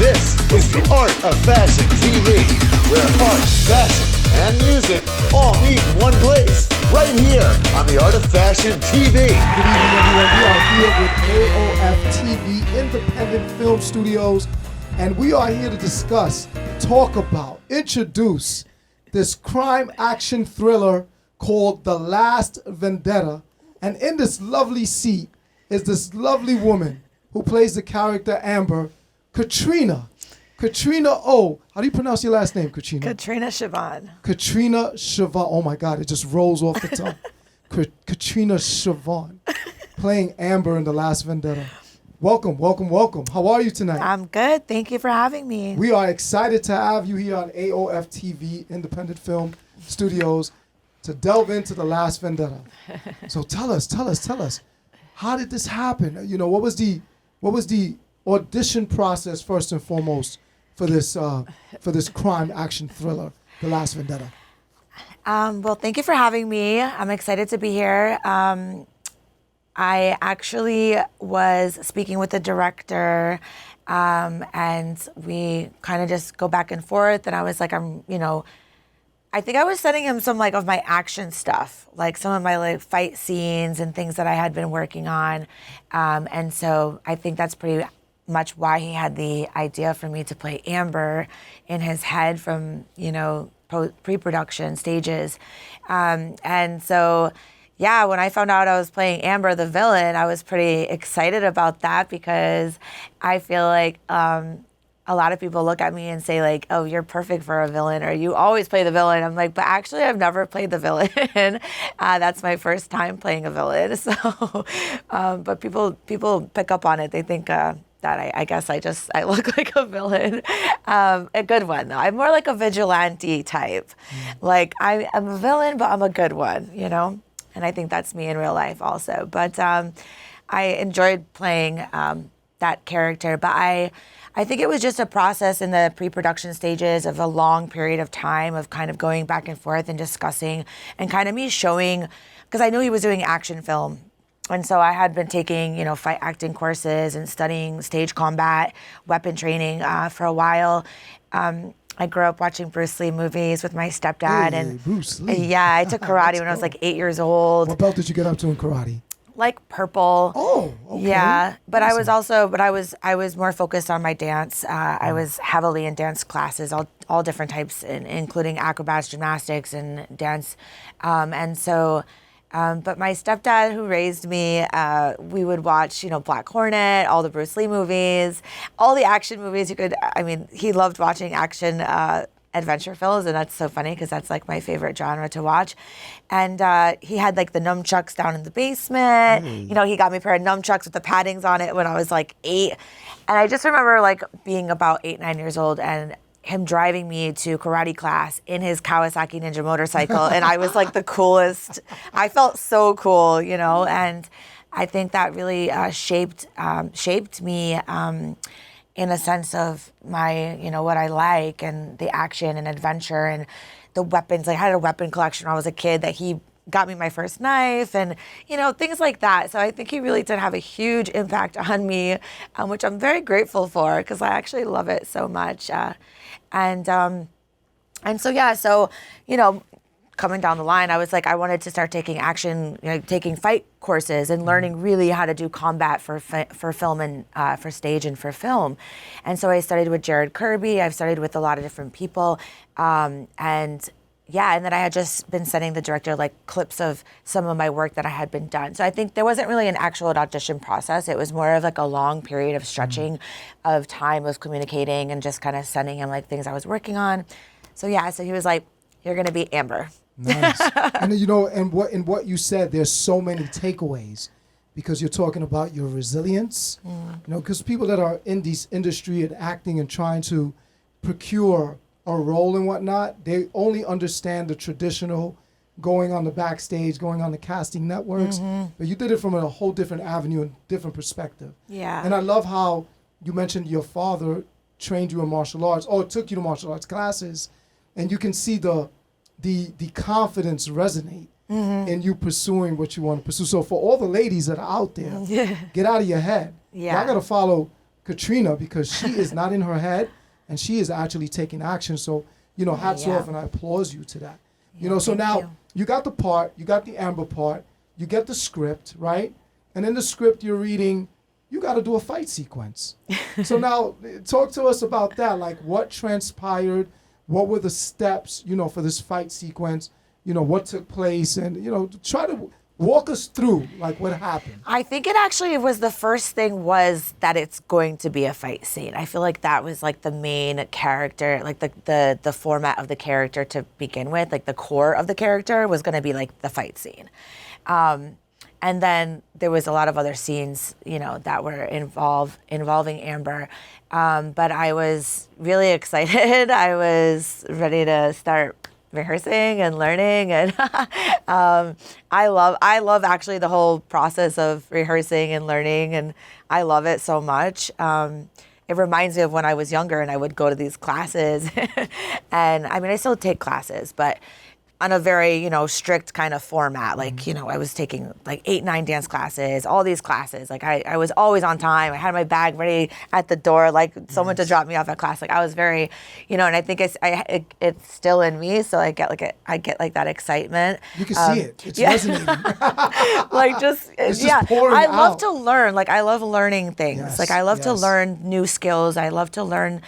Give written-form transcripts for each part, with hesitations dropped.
This is the Art of Fashion TV, where art, fashion, and music all meet in one place, right here on the Art of Fashion TV. Good evening, everyone. We are here with AOFTV Independent Film Studios, and we are here to discuss, talk about, introduce this crime action thriller called The Last Vendetta. And in this lovely seat is this lovely woman who plays the character Amber, Katrina. Katrina O. How do you pronounce your last name, Katrina? Katrina Siobhan. Katrina Siobhan. Oh my God, it just rolls off the tongue. Katrina Siobhan, playing Amber in The Last Vendetta. Welcome, welcome, welcome. How are you tonight? I'm good. Thank you for having me. We are excited to have you here on AOFTV Independent Film Studios to delve into The Last Vendetta. So tell us. How did this happen? You know, what was the audition process first and foremost for this crime action thriller, The Last Vendetta? Well, thank you for having me. I'm excited to be here. I actually was speaking with the director, and we kind of just go back and forth. And I was like, I think I was sending him some of my action stuff, like some of my fight scenes and things that I had been working on. And so I think that's pretty much why he had the idea for me to play Amber in his head from, pre-production stages. And so, yeah, when I found out I was playing Amber, the villain, I was pretty excited about that because I feel like a lot of people look at me and say oh, you're perfect for a villain, or you always play the villain. I'm like, but actually I've never played the villain. That's my first time playing a villain. So, but people pick up on it. They think that I guess I look like a villain. A good one though. I'm more like a vigilante type. Like I'm a villain, but I'm a good one, And I think that's me in real life also. But I enjoyed playing that character. But I think it was just a process in the pre-production stages of a long period of time of kind of going back and forth and discussing and kind of me showing, because I knew he was doing action film. And so I had been taking, fight acting courses and studying stage combat, weapon training for a while. I grew up watching Bruce Lee movies with my stepdad. And Bruce Lee. Yeah, I took karate when I was 8 years old. What belt did you get up to in karate? Like purple. Oh, okay. Yeah, but awesome. I was more focused on my dance. I was heavily in dance classes, all different types, including acrobats, gymnastics, and dance. And so, but my stepdad, who raised me, we would watch, Black Hornet, all the Bruce Lee movies, all the action movies you could. He loved watching action adventure films, and that's so funny because that's my favorite genre to watch. And he had the nunchucks down in the basement. He got me a pair of nunchucks with the paddings on it when I was 8. And I just remember being about 8, 9 years old and him driving me to karate class in his Kawasaki Ninja motorcycle. And I was the coolest. I felt so cool, and I think that really shaped me in a sense of my, what I like and the action and adventure and the weapons. I had a weapon collection when I was a kid that he got me my first knife and, things like that. So I think he really did have a huge impact on me, which I'm very grateful for because I actually love it so much. And so, yeah, so, coming down the line, I was I wanted to start taking action, taking fight courses and learning really how to do combat for film and for stage and for film. And so I studied with Jared Kirby. I've studied with a lot of different people. And then I had just been sending the director clips of some of my work that I had been done. So I think there wasn't really an actual audition process. It was more of a long period of stretching of time of communicating and just kind of sending him things I was working on. So yeah, so he was like, "You're gonna be Amber." Nice. And in what you said, there's so many takeaways because you're talking about your resilience. Because people that are in this industry and acting and trying to procure a role and whatnot, they only understand the traditional going on the backstage, going on the casting networks. But you did it from a whole different avenue and different perspective. Yeah. And I love how you mentioned your father trained you in martial arts or took you to martial arts classes, and you can see the confidence resonate in you pursuing what you want to pursue. So for all the ladies that are out there, get out of your head. Yeah. Y'all got to follow Katrina, because she is not in her head and she is actually taking action. So, hats off, and I applaud you to that. So now you got the part, you got the Amber part, you get the script, right? And in the script you're reading, you got to do a fight sequence. So now talk to us about that. Like, what transpired? What were the steps, for this fight sequence? What took place? And, try to walk us through, like, what happened. I think it actually was the first thing was that it's going to be a fight scene. I feel like that was like the main character, like the format of the character to begin with. Like, the core of the character was going to be like the fight scene. And then there was a lot of other scenes, that were involving Amber. But I was really excited. I was ready to start rehearsing and learning. And I love actually the whole process of rehearsing and learning. And I love it so much. It reminds me of when I was younger and I would go to these classes. And I mean, I still take classes, but on a very, strict kind of format. Like, I was taking like 8, 9 dance classes, all these classes. Like, I was always on time. I had my bag ready at the door, like someone to drop me off at class. Like, I was very, and I think it's still in me. So I get like that excitement. You can see it. It's resonating. Like, it's just pouring I love out. to learn. Like, I love learning things. Yes, Like, I love to yes. learn new skills. I love to learn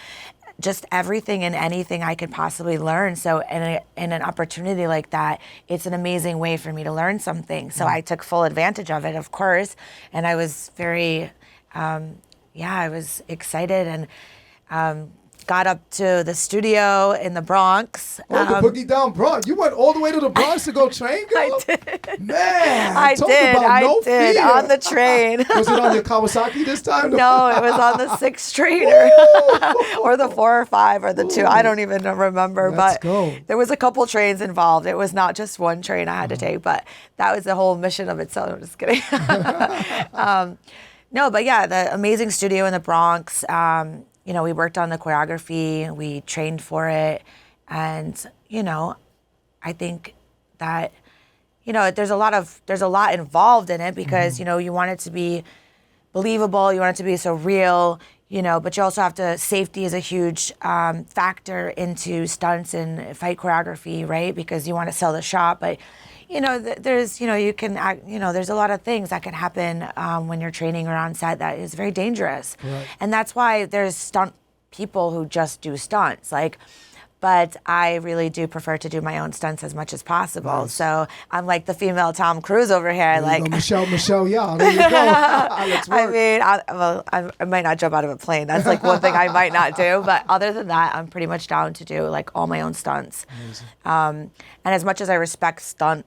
just everything and anything I could possibly learn. So in an opportunity like that, it's an amazing way for me to learn something. So I took full advantage of it, of course. And I was very, I was excited and got up to the studio in the Bronx. The Boogie Down Bronx. You went all the way to the Bronx to go train, girl? I did. Man, I talk did. about no I did fear. on the train. Was it on your Kawasaki this time? No, it was on the 6 trainer or the 4 or 5 or the 2. I don't even remember. Let's but go. There was a couple trains involved. It was not just one train I had to take, but that was the whole mission of itself. I'm just kidding. No, but yeah, the amazing studio in the Bronx. We worked on the choreography, we trained for it, and I think that there's a lot involved in it because you want it to be believable, you want it to be so real, but you also have to, safety is a huge factor into stunts and fight choreography, right? Because you want to sell the shot, but there's you can act, there's a lot of things that can happen when you're training or on set that is very dangerous. Right. And that's why there's stunt people who just do stunts, but I really do prefer to do my own stunts as much as possible. Nice. So I'm like the female Tom Cruise over here. There you go, Michelle, yeah, there you go. Let's work. I mean, I might not jump out of a plane. That's like one thing I might not do. But other than that, I'm pretty much down to do like all my own stunts. Amazing. And as much as I respect stunt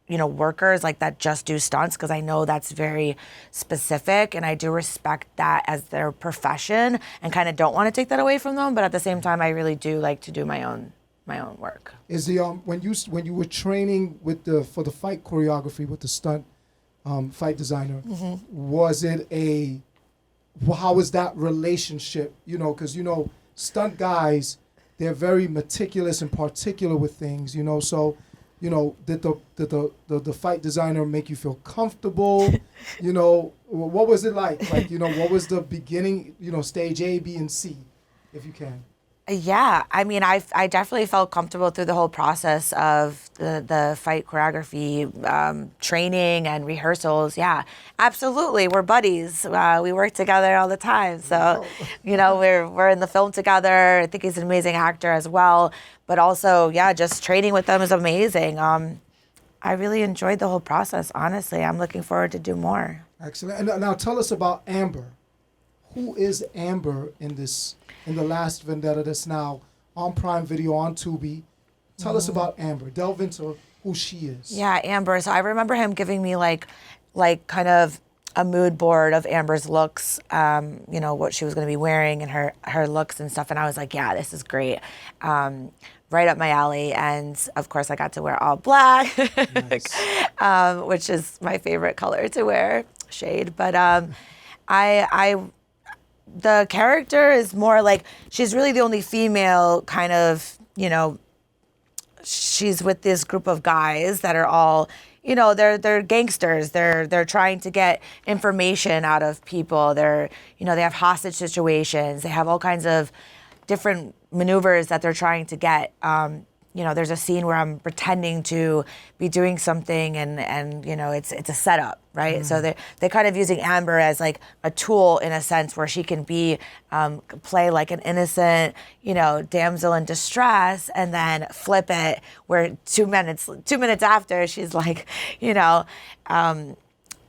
workers like that just do stunts, because I know that's very specific and I do respect that as their profession and kind of don't want to take that away from them, but at the same time I really do like to do my own work. Is the when you were training for the fight choreography with the stunt fight designer, was it how was that relationship? Because stunt guys, they're very meticulous and particular with things, so did the fight designer make you feel comfortable? What was it like? Like, what was the beginning, stage A, B, and C, if you can? Yeah, I mean, I definitely felt comfortable through the whole process of the fight choreography, training and rehearsals. Yeah, absolutely. We're buddies. We work together all the time. So, we're in the film together. I think he's an amazing actor as well. But also, yeah, just training with them is amazing. I really enjoyed the whole process, honestly. I'm looking forward to do more. Excellent. And now tell us about Amber. Who is Amber in the last Vendetta that's now on Prime Video, on Tubi? Tell us about Amber. Delve into who she is. Yeah, Amber. So I remember him giving me like kind of a mood board of Amber's looks, what she was going to be wearing and her looks and stuff. And I was like, yeah, this is great. Right up my alley. And of course I got to wear all black, nice. Which is my favorite color to wear, shade. But the character is more like, she's really the only female kind of, she's with this group of guys that are all, you know, they're gangsters. They're trying to get information out of people. You know, they have hostage situations. They have all kinds of different maneuvers that they're trying to get. You know, there's a scene where I'm pretending to be doing something, and you know, it's a setup, right? So they're kind of using Amber as like a tool in a sense, where she can be play like an innocent, you know, damsel in distress, and then flip it where 2 minutes after she's like, you know,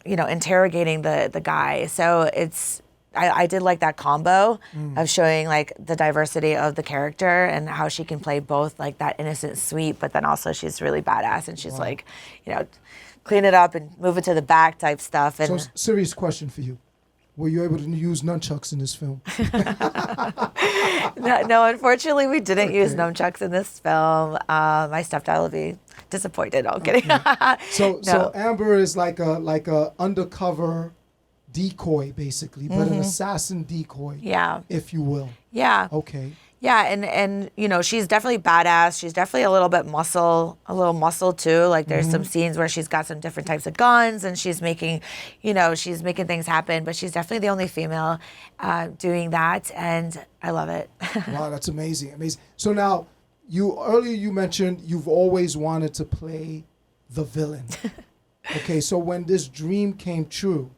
interrogating the guy. So I did like that combo of showing like the diversity of the character and how she can play both like that innocent sweet, but then also she's really badass and she's like, you know, clean it up and move it to the back type stuff. And so, serious question for you. Were you able to use nunchucks in this film? No, unfortunately, we didn't use nunchucks in this film. My stepdad will be disappointed. I'm kidding. So Amber is like a undercover decoy, basically, but an assassin decoy, if you will. Yeah. Okay. Yeah, and you know, she's definitely badass. She's definitely a little muscle too. Like there's some scenes where she's got some different types of guns and she's making things happen, but she's definitely the only female doing that, and I love it. Wow, that's amazing. So now, earlier you mentioned you've always wanted to play the villain. Okay, so when this dream came true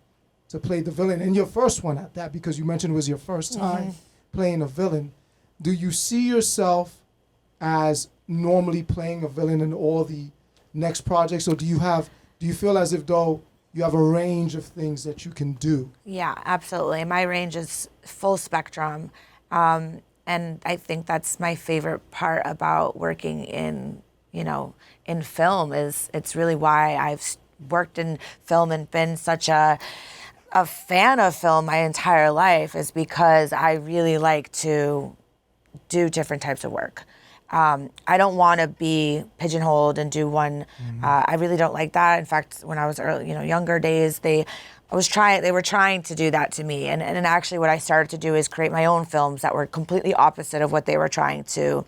to play the villain, and your first one at that, because you mentioned it was your first time playing a villain, do you see yourself as normally playing a villain in all the next projects, or do you feel as if though you have a range of things that you can do? Yeah, absolutely. My range is full spectrum, and I think that's my favorite part about working in film. Is it's really why I've worked in film and been such a fan of film my entire life, is because I really like to do different types of work. I don't want to be pigeonholed and do one. I really don't like that. In fact, when I was younger days, they were trying to do that to me. And actually what I started to do is create my own films that were completely opposite of what they were trying to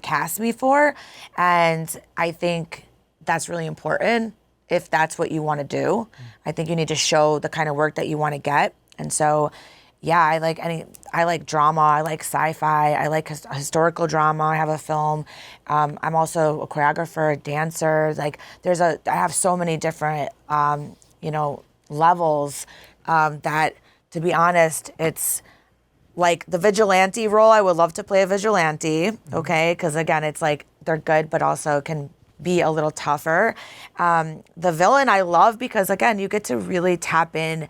cast me for. And I think that's really important if that's what you want to do. I think you need to show the kind of work that you want to get. And so, yeah, I like drama, I like sci-fi, I like historical drama. I have a film. I'm also a choreographer, a dancer. Like I have so many different, levels that, to be honest, it's like the vigilante role. I would love to play a vigilante, okay? Because again, it's like they're good, but also can be a little tougher. The villain I love because, again, you get to really tap in,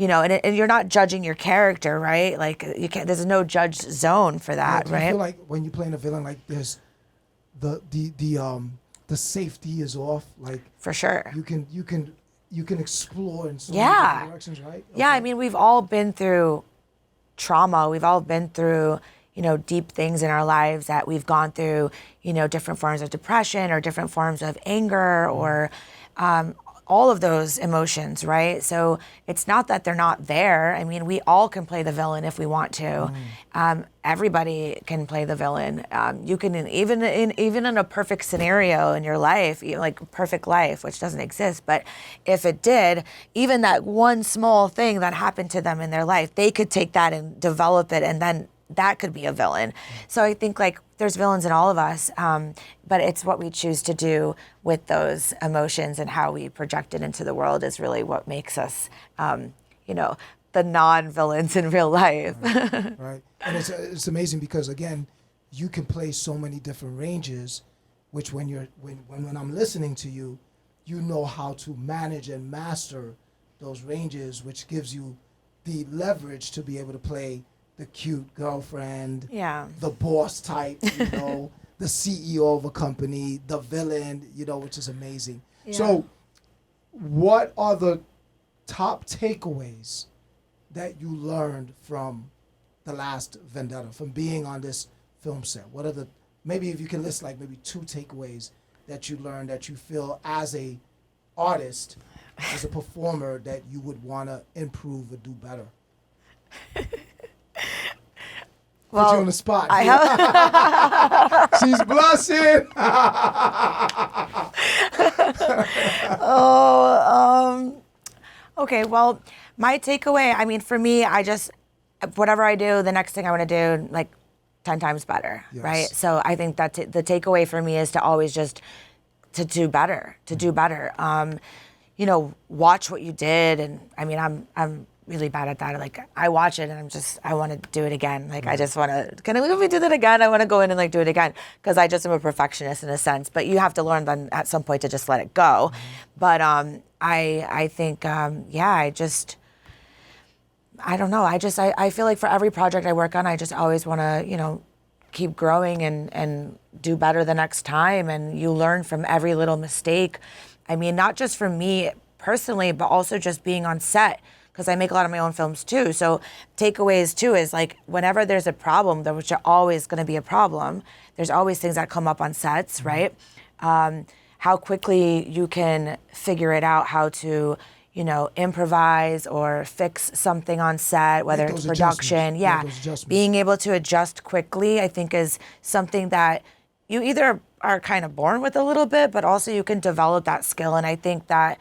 and you're not judging your character, right? Like there's no judge zone for that, right? I feel like when you're playing a villain, like there's the safety is off, like for sure. You can explore in so many different directions, right? Okay. Yeah, I mean, we've all been through trauma. We've all been through deep things in our lives that we've gone through, different forms of depression or different forms of anger or all of those emotions, right? So it's not that they're not there. I mean, we all can play the villain if we want to. Everybody can play the villain. You can, even in a perfect scenario in your life, like perfect life, which doesn't exist, but if it did, even that one small thing that happened to them in their life, they could take that and develop it, and then that could be a villain. So I think like there's villains in all of us, but it's what we choose to do with those emotions and how we project it into the world is really what makes us, the non-villains in real life. Right. And it's amazing because, again, you can play so many different ranges, which when I'm listening to you, you know how to manage and master those ranges, which gives you the leverage to be able to play the cute girlfriend, the boss type, the CEO of a company, the villain, which is amazing. Yeah. So what are the top takeaways that you learned from the last Vendetta, from being on this film set? What are maybe if you can list like maybe 2 takeaways that you learned that you feel as a artist, as a performer, that you would want to improve or do better? Well, put you on the spot. I have. She's blushing. Okay, well, my takeaway, I mean, for me, whatever I do, the next thing I want to do, like 10 times better, Yes. right? So I think that the takeaway for me is to always just to do better. Watch what you did, and I mean, I'm really bad at that. Like, I watch it and I want to do it again. Like, I just want to, can we do that again? I want to go in and like do it again, because I just am a perfectionist in a sense. But you have to learn then at some point to just let it go. But I think I don't know. I feel like for every project I work on, I just always want to, keep growing and do better the next time. And you learn from every little mistake. I mean, not just from me personally, but also just being on set, because I make a lot of my own films too. So takeaways too is like, whenever there's a problem, which are always going to be a problem, there's always things that come up on sets, right? How quickly you can figure it out, how to, improvise or fix something on set, whether it's production. Yeah, being able to adjust quickly, I think, is something that you either are kind of born with a little bit, but also you can develop that skill. And I think that,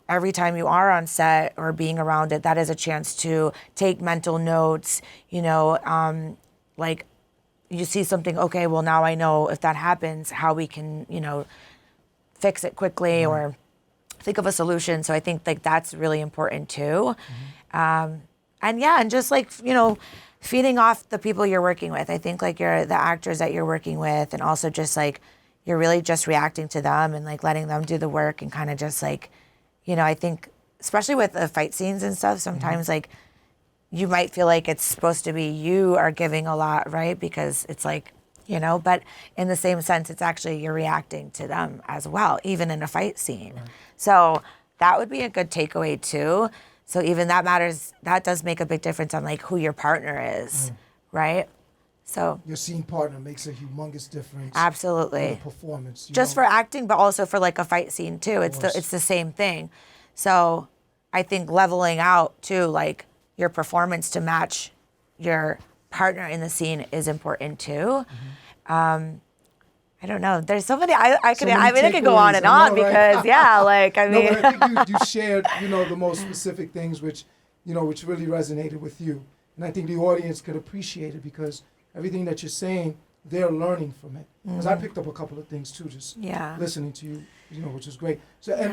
every time you are on set or being around it, that is a chance to take mental notes, like you see something, okay, well, now I know if that happens, how we can, fix it quickly or think of a solution. So I think like that's really important too. And just like, feeding off the people you're working with. I think like the actors that you're working with, and also just like, you're really just reacting to them and like letting them do the work, and kind of just like, I think especially with the fight scenes and stuff, sometimes like you might feel like it's supposed to be you are giving a lot, right? Because it's like, but in the same sense, it's actually you're reacting to them as well, even in a fight scene. Right. So that would be a good takeaway too. So even that matters, that does make a big difference on like who your partner is, right? So your scene partner makes a humongous difference. Absolutely. In the performance. Just for acting, but also for like a fight scene too. It's the same thing. So I think leveling out too, like your performance to match your partner in the scene is important too. I don't know. There's so many. I could go on and on because like I mean. No, but I think you shared the most specific things which really resonated with you, and I think the audience could appreciate it because everything that you're saying, they're learning from it. Because I picked up a couple of things too, just listening to you, which is great. So and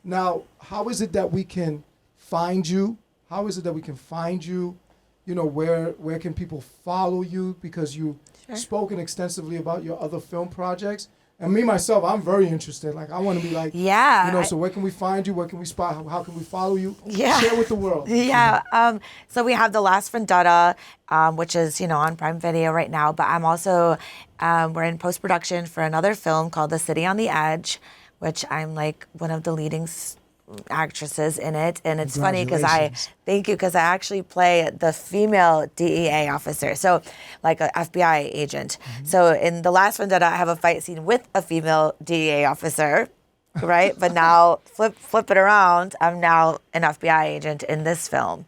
now, how is it that we can find you? How is it that we can find you? Where can people follow you? Because you've spoken extensively about your other film projects. And me, myself, I'm very interested. Like, I want to be like, so where can we find you? Where can we spot? How can we follow you? Yeah. Share with the world. Yeah. So we have The Last Vendetta, which is, on Prime Video right now. But I'm also, we're in post-production for another film called The City on the Edge, which I'm like one of the leading actresses in it. And it's funny because I actually play the female DEA officer, so like an FBI agent. So in The Last Vendetta, I have a fight scene with a female DEA officer, right? But now flip it around, I'm now an FBI agent in this film.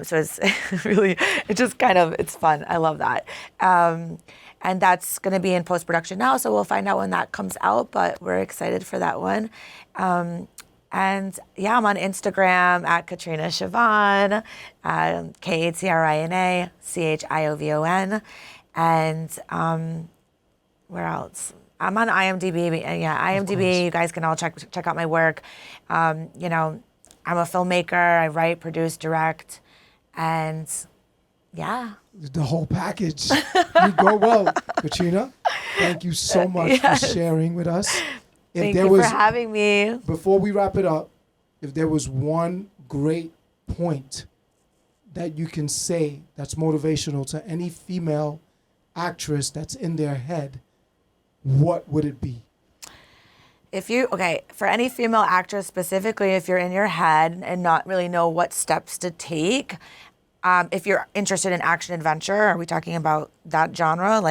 So it's really, it's fun. I love that. And that's going to be in post-production now, so we'll find out when that comes out, but we're excited for that one. And I'm on Instagram at Katrina Siobhan, Katrina Chiovon. And where else? I'm on IMDb. IMDb, you guys can all check out my work. I'm a filmmaker. I write, produce, direct, and the whole package. You go well, Katrina. Thank you so much for sharing with us. Thank you for having me. Before we wrap it up, if there was one great point that you can say that's motivational to any female actress that's in their head, what would it be? For any female actress specifically, if you're in your head and not really know what steps to take, if you're interested in action adventure, are we talking about that genre?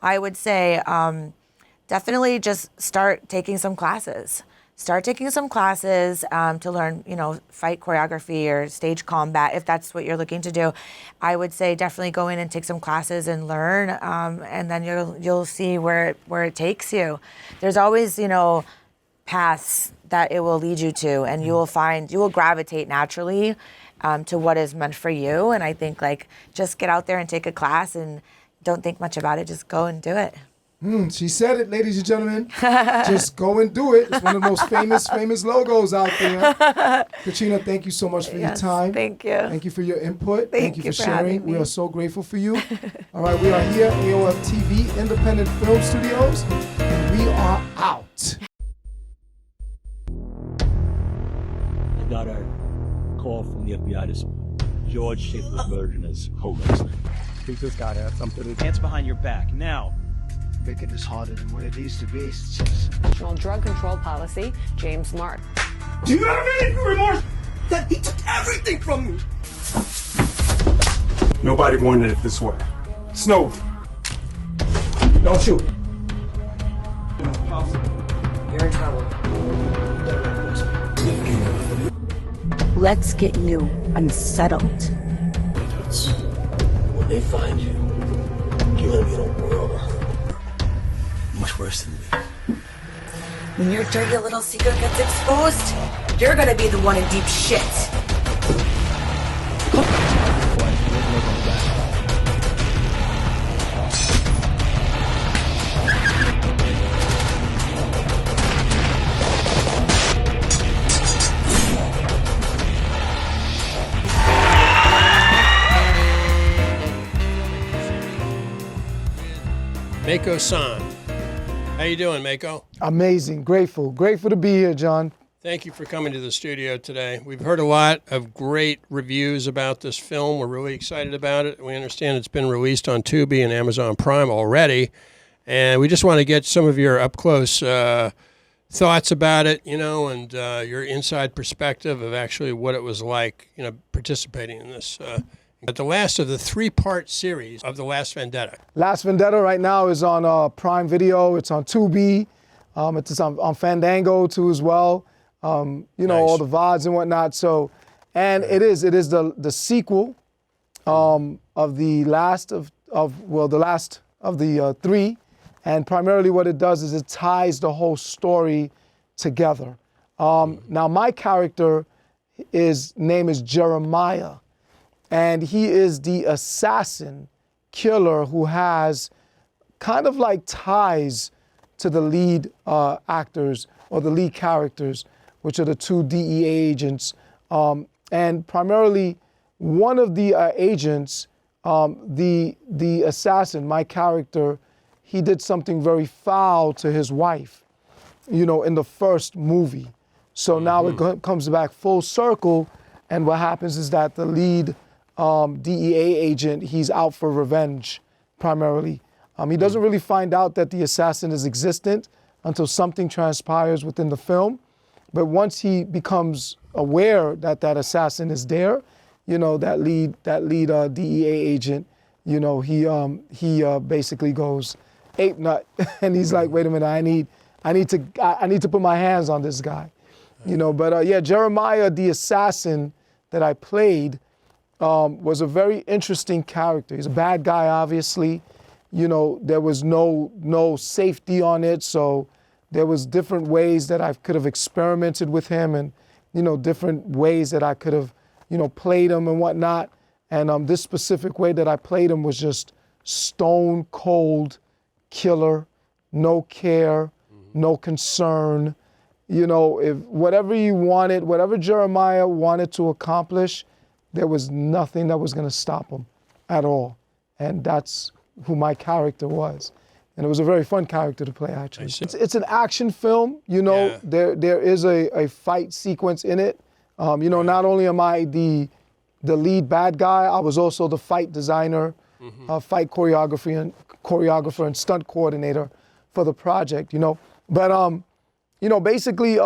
I would say definitely just start taking some classes. start taking some classes to learn, fight choreography or stage combat, if that's what you're looking to do. I would say definitely go in and take some classes and learn, and then you'll see where it takes you. There's always, paths that it will lead you to, and you will gravitate naturally to what is meant for you. And I think just get out there and take a class and don't think much about it. Just go and do it. She said it, ladies and gentlemen. Just go and do it. It's one of the most famous logos out there. Katrina, thank you so much for your time. Thank you. Thank you for your input. Thank you for sharing. Having me. We are so grateful for you. All right, we are here at AOFTV Independent Film Studios, and we are out. I got a call from the FBI this George Schaefer's version is homeless. Think this guy has something? Hands behind your back. Now. Making this harder than what it needs to be. It's just... Drug control policy, James Mark. Do you have any remorse that he took everything from me? Nobody wanted it this way. Snow. Don't shoot. You're in trouble. Let's get you unsettled. When they find you, you're gonna be in a world much worse than me. When your dirty little secret gets exposed, you're gonna be the one in deep shit. Mako-san. How you doing, Mako? Amazing. Grateful to be here, John. Thank you for coming to the studio today. We've heard a lot of great reviews about this film. We're really excited about it. We understand it's been released on Tubi and Amazon Prime already. And we just want to get some of your up-close thoughts about it, and your inside perspective of actually what it was like, participating in this. At the last of the 3-part series of The Last Vendetta. Last Vendetta right now is on Prime Video. It's on Tubi. It's on Fandango too as well. Nice. All the VODs and whatnot. So, and it is the sequel of the last of the 3, and primarily what it does is it ties the whole story together. Now my character name is Jeremiah. And he is the assassin killer who has kind of like ties to the lead actors or the lead characters, which are the 2 DEA agents. And primarily one of the agents, the assassin, my character, he did something very foul to his wife, in the first movie. So now it comes back full circle. And what happens is that the lead DEA agent, he's out for revenge, primarily. He doesn't really find out that the assassin is existent until something transpires within the film. But once he becomes aware that that assassin is there, that lead DEA agent, he basically goes ape nut, and he's like, wait a minute, I need to put my hands on this guy, But Jeremiah, the assassin that I played, was a very interesting character. He's a bad guy, obviously. There was no safety on it, so there was different ways that I could have experimented with him, and different ways that I could have played him and whatnot. And this specific way that I played him was just stone cold killer, no care, no concern. If whatever you wanted, whatever Jeremiah wanted to accomplish, there was nothing that was going to stop him at all. And that's who my character was. And it was a very fun character to play, actually. It's an action film, Yeah. There is a fight sequence in it. Not only am I the lead bad guy, I was also the fight designer, fight choreographer and stunt coordinator for the project, But, basically,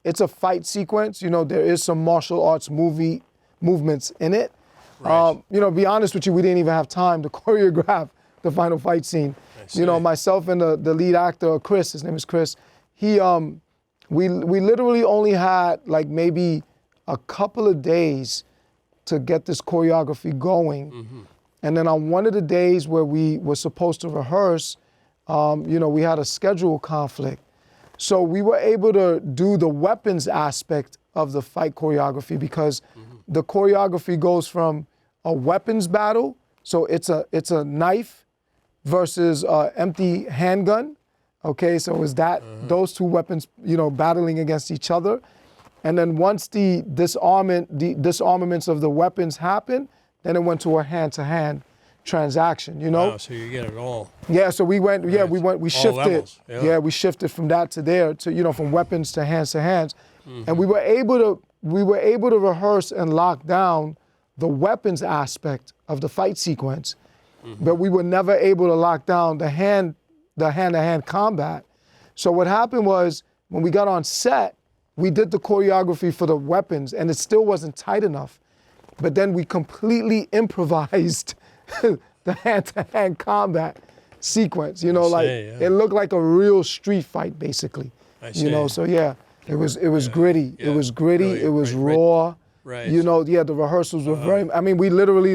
it's a fight sequence. There is some martial arts movements in it. Right. Be honest with you, we didn't even have time to choreograph the final fight scene. Myself and the lead actor, Chris, his name is Chris, We literally only had like maybe a couple of days to get this choreography going. And then on one of the days where we were supposed to rehearse, we had a schedule conflict. So we were able to do the weapons aspect of the fight choreography because the choreography goes from a weapons battle, so it's a knife versus empty handgun. Okay, so is that those two weapons, battling against each other, and then once the disarmaments of the weapons happen, then it went to a hand-to-hand transaction. Wow, so you get it all. Yeah, so we went. Yeah, Right. we All shifted. levels, yeah. We shifted from that to there to from weapons to hands, and we were able to rehearse and lock down the weapons aspect of the fight sequence, but we were never able to lock down the hand-to-hand combat. So what happened was when we got on set, we did the choreography for the weapons, and it still wasn't tight enough. But then we completely improvised the hand-to-hand combat sequence. It looked like a real street fight, basically. I see. So yeah, it was gritty. Yeah. It was gritty. Really, it was right. raw. Right. The rehearsals were very. I mean, we literally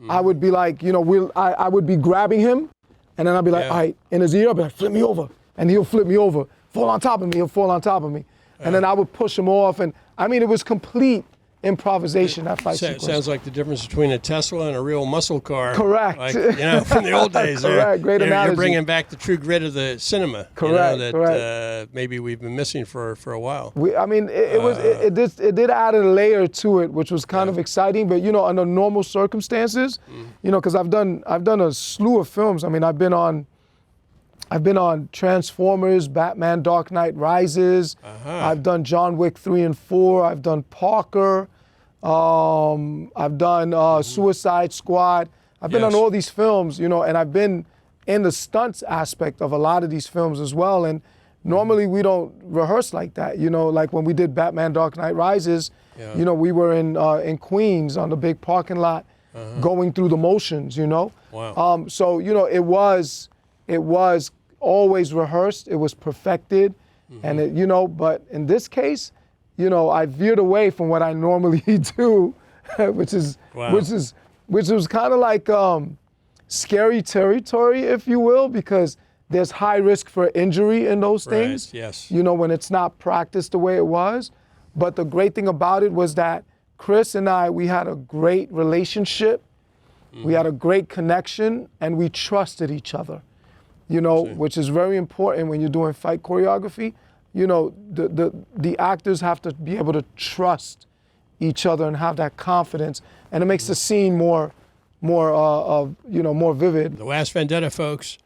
I would be like, I would be grabbing him, and then I'd be like, all right, in his ear, I'd be like, flip me over, and he'll flip me over, fall on top of me, he'll fall on top of me, and then I would push him off, and I mean, it was complete improvisation, that fight sequence. Sounds like the difference between a Tesla and a real muscle car. Correct. Like, from the old days. Correct. Great analogy. You're bringing back the true grit of the cinema. Correct. That maybe we've been missing for a while. It did add a layer to it, which was kind of exciting. But under normal circumstances, because I've done a slew of films. I mean, I've been on Transformers, Batman: Dark Knight Rises. I've done John Wick 3 and 4. I've done Parker. I've done Suicide Squad. I've been on all these films, and I've been in the stunts aspect of a lot of these films as well. And normally we don't rehearse like that. Like when we did Batman: Dark Knight Rises, we were in Queens on the big parking lot, going through the motions. Wow. So it was always rehearsed. It was perfected, and but in this case, I veered away from what I normally do, which was kind of like scary territory, if you will, because there's high risk for injury in those things. Right, yes. When it's not practiced the way it was. But the great thing about it was that Chris and I, we had a great relationship, we had a great connection, and we trusted each other. Which is very important when you're doing fight choreography. The actors have to be able to trust each other and have that confidence, and it makes the scene more vivid. The Last Vendetta, folks.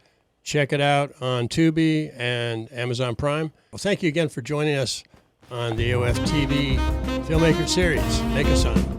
Check it out on Tubi and Amazon Prime. Well, thank you again for joining us on the AOFTV Filmmaker Series. Make us on.